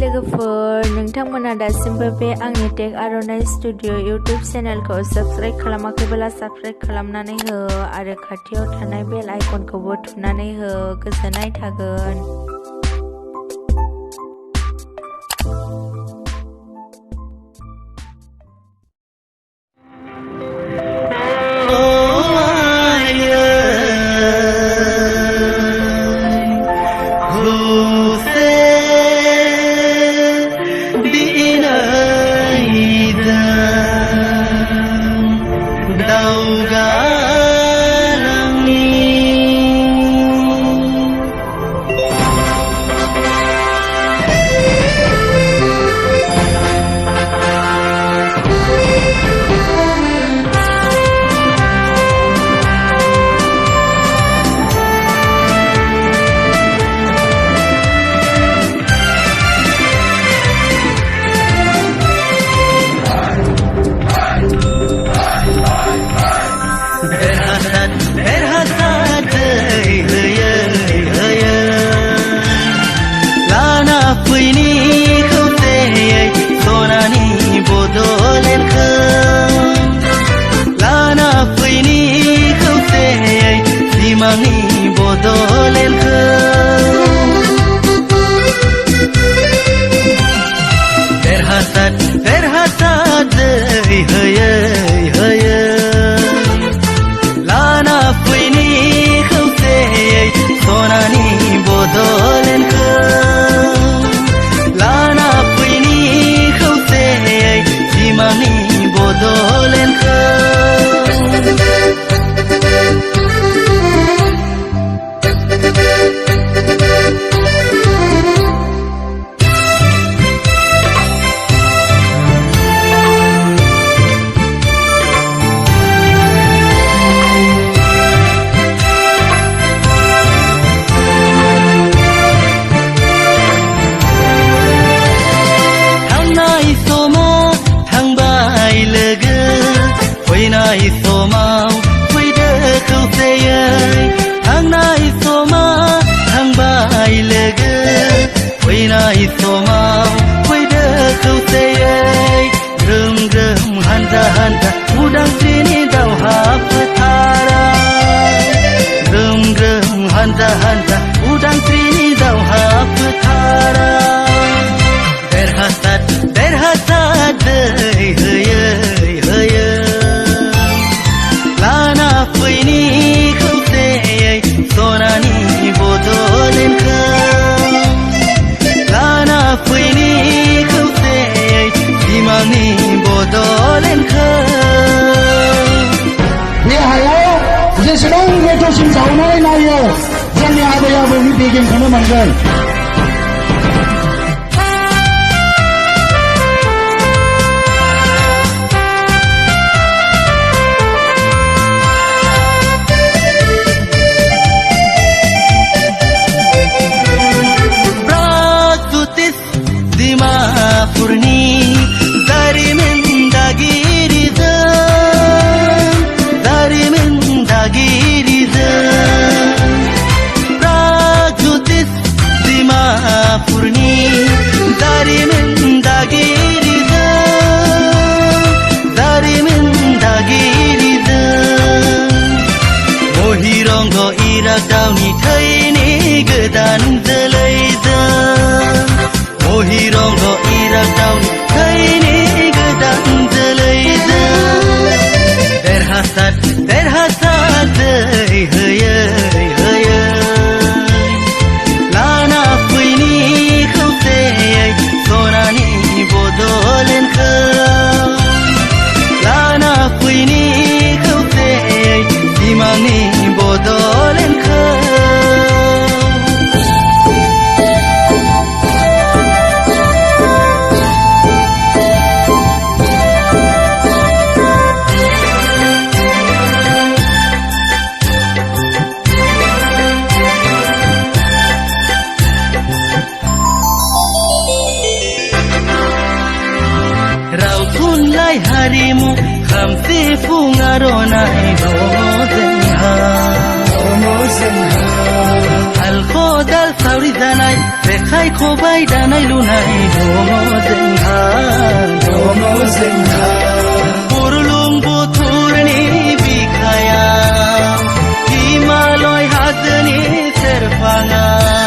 लोगोफोर नोंथांमोना दासिमबो बे आंनि टेक आर'नाइ स्टुडिअ इउटिउब चेनेलखौ साबस्क्राइब खालामाखैब्ला साबस्क्राइब खालामनानै हो आरो खाथियाव थानाय बेल आइकनखौबो थुनानै हो। गोजोननाय थागोन। Udangsrini Daoha Fwtharao, Udangsrini Daoha Fwtharao. Derhasat dei hoye lana fwini khawtei sonani bodolenka lana fwini khawtei dimani bodolenka. 你还有这是两个都是找来哪有？咱俩都要为你毕竟可能蛮人。Praktutis dimapurni dari Praktutis dimapurni dari Mohirongo irak dauni thaini godan जोलैजों Mohirongo irak dauni thaini godan जोलैजों Derhasat dei hoye lana fwini khawtei sonani bodolenka lana fwini khawtei dimani bodolenka. Rautulai harimu khamsi fungaronai domo denha हाल खदाल सावरि जानाय जेखाइ खबाइ दानाय लुनाय दङ जोंहा बुरलुंबुथुरनि बिखायाव हिमालय हाजोनि सेरफाङाव